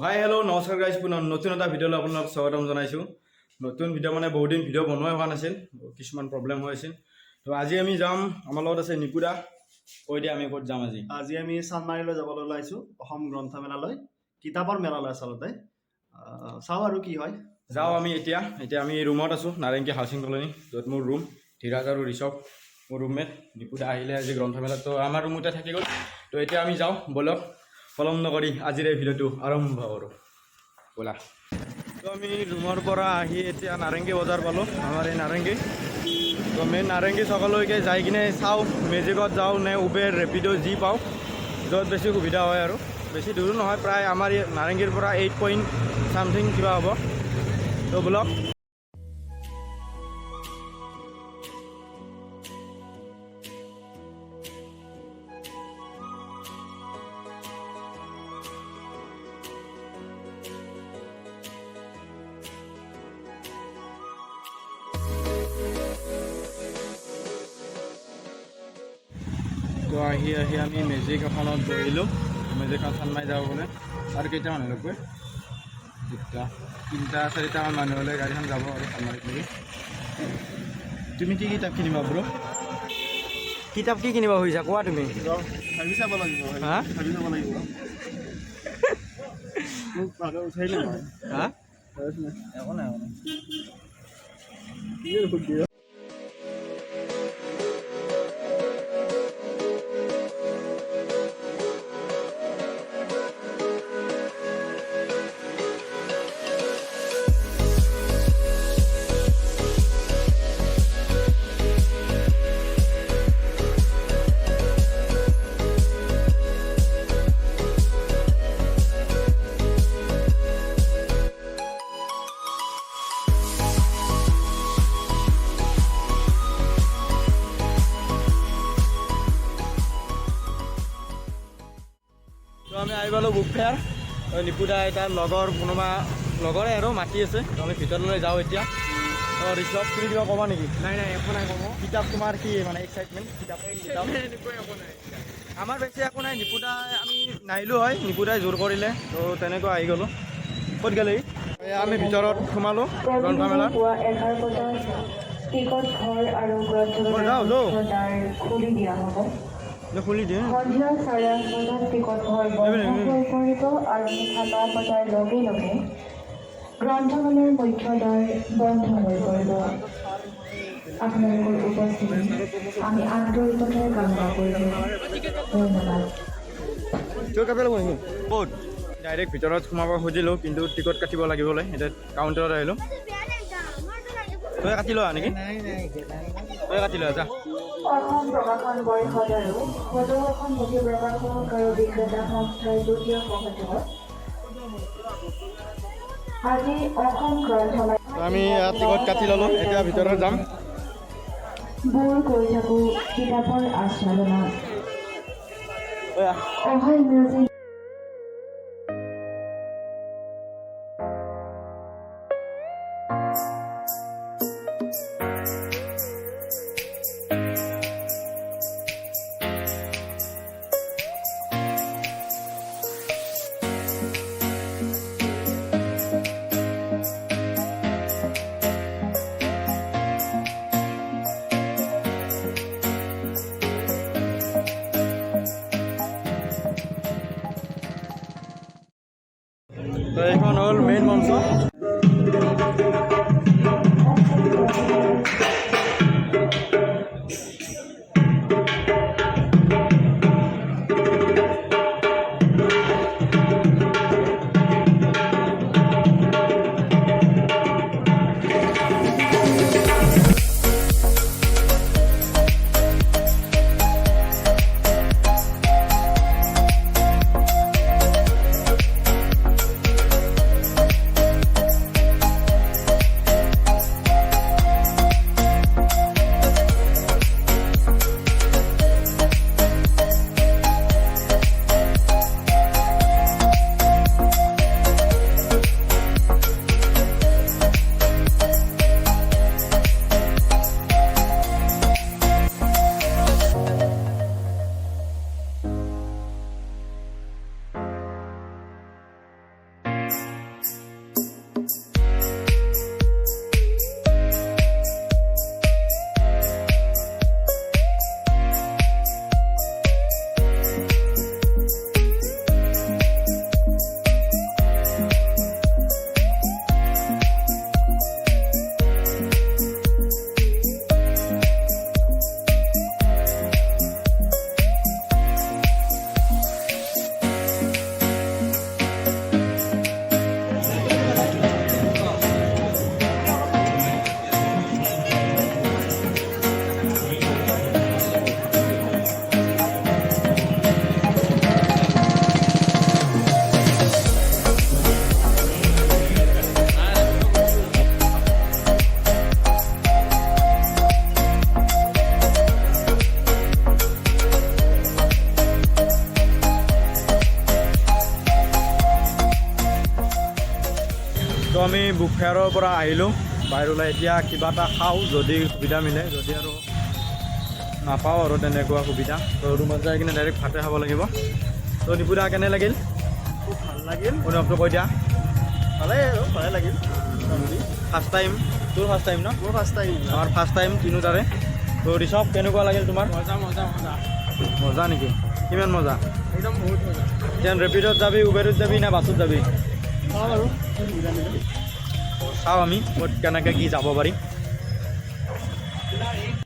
Hi hello' নমস্কাৰ guys, পুনৰ নতুন এটা ভিডিঅ'লৈ আপোনালোকক স্বাগতম জনাইছোঁ। নতুন ভিডিঅ' মানে বহুত দিন ভিডিঅ' বনোৱাই হোৱা নাছিল, কিছুমান প্ৰব্লেম হৈ আছিল। তো আজি আমি যাম, আমাৰ লগত আছে নিপুদা। কৈ দিয়া আমি ক'ত যাম আজি। আজি আমি চানমাৰীলৈ যাবলৈ ওলাইছোঁ, অসম গ্ৰন্থমেলালৈ, কিতাপৰ মেলালৈ আচলতে। চাওঁ আৰু কি হয়। যাওঁ আমি এতিয়া আমি ৰুমত আছোঁ, নাৰেংগী হাউচিং কলনী, য'ত মোৰ ৰুম। ধীৰাজ আৰু ঋষভ মোৰ ৰুমমেট। নিপুদা আহিলে আজি গ্ৰন্থমেলাত, তো আমাৰ ৰুমতে থাকি গ'ল। তো এতিয়া আমি যাওঁ, ব'লক পলম নকৰি আজিৰ এই ভিডিঅ'টো আৰম্ভ কৰোঁ, ব'লা। তো আমি ৰুমৰ পৰা আহি এতিয়া নাৰেংগী বজাৰ পালোঁ, আমাৰ এই নাৰেংগী। তো মেইন নাৰেংগী চকলৈকে যাই কিনে চাওঁ মেজিকত যাওঁ নে উবেৰ ৰেপিড' যি পাওঁ, য'ত বেছি সুবিধা হয় আৰু। বেছি দূৰো নহয়, প্ৰায় আমাৰ নাৰেংগীৰ পৰা 8 পইণ্ট কিবা হ'ব। তো ব'লক। তো আহি আমি মেজিক এখনত বহিলোঁ। মেজিকখন চানমাৰি যাব বোলে। আৰু কেইটামান হ'লে গৈ তিনিটা চাৰিটামান মানুহ হ'লে গাড়ীখন যাব আৰু চানমাৰিত লাগি। তুমি কি কিতাপ কিনিবা ব্ৰ? কিতাপ কি কিনিবা খুজিছা কোৱা তুমি? ভাবি চাব লাগিব, হা ভাবি চাব লাগিব। মোক ভাগে উঠাইলে নহয়। হা একো নাই কি সুধি আমি আহি পালোঁ বুক ফেয়াৰ। নিপুদা তাৰ লগৰে আৰু মাতি আছে। আমি ভিতৰলৈ যাওঁ এতিয়া। ঋষভ, তুমি কিবা ক'বা নেকি? নাই একো নাই ক'ব। কিতাপ তোমাৰ কি মানে এক্সাইটমেণ্ট? কিতাপ আমাৰ বেছি একো নাই। নিপুদাই আমি নাহিলোঁ হয়, নিপুদাই জোৰ কৰিলে, তো তেনেকৈ আহি গ'লোঁ। ক'ত গ'লেই আমি ভিতৰত সোমালোঁ গ্ৰন্থমেলাত। খুলি দিয়ে সন্ধিয়া 8:30 টিকট ঘৰ বন্ধ হৈ পৰিব আৰু নিশা 9 বজাৰ লগে লগে গ্ৰন্থমেলাৰ মুখ্য দ্বাৰ বন্ধ হৈ পৰিব। আপোনালোকৰ উপস্থিতি আমি আন্তৰিকতাৰে কামনা কৰিছোঁ। ধন্যবাদ। ক'ত ডাইৰেক্ট ভিতৰত সোমাব খুজিলোঁ, কিন্তু টিকট কাটিব লাগিবলৈ। এতিয়া কাউণ্টাৰত আহিলোঁ। তই কাটি লোৱা নেকি? তই কাটি লোৱা যা। অসম প্ৰকাশন পৰিষদ আৰু সদৌ অসম পুথি প্ৰকাশক আৰু বিক্ৰেতা সংস্থাৰ যুটীয়া সহযোগত আজি অসম গ্ৰন্থমেলা আমি ইয়াত টিকট কাটি ল'লোঁ, এতিয়া ভিতৰত যাম। বোৰ কৰি থাকোঁ কিতাপৰ আস্বাদনা। অহাই মিউজিক তো এইখন হ'ল মেইন মঞ্চ। তো আমি বুক ফেয়াৰৰ পৰা আহিলোঁ বাহিৰলৈ। এতিয়া কিবা এটা খাওঁ যদি সুবিধা মিলে, যদি আৰু নাপাওঁ আৰু তেনেকুৱা সুবিধা তো ৰুমত যাই কিনে ডাইৰেক্ট ভাতে খাব লাগিব। তো নিপুদা কেনে লাগিল? খুব ভাল লাগিল। অনুভৱটো কৈ দিয়া। ভালে লাগিল। First time? তোৰ ফাৰ্ষ্ট টাইম ন? মোৰ ফাৰ্ষ্ট টাইম। আমাৰ ফাৰ্ষ্ট টাইম তিনিওটাৰে। তো ঋষভ কেনেকুৱা লাগিল তোমাৰ? মজা মজা মজা মজা নেকি? কিমান মজা? একদম বহুত মজা। এতিয়া ৰেপিডত যাবি, উবেৰত যাবি নে বাছত যাবি? চাওঁ বাৰু চাওঁ আমি ক'ত কেনেকৈ কি যাব পাৰিম।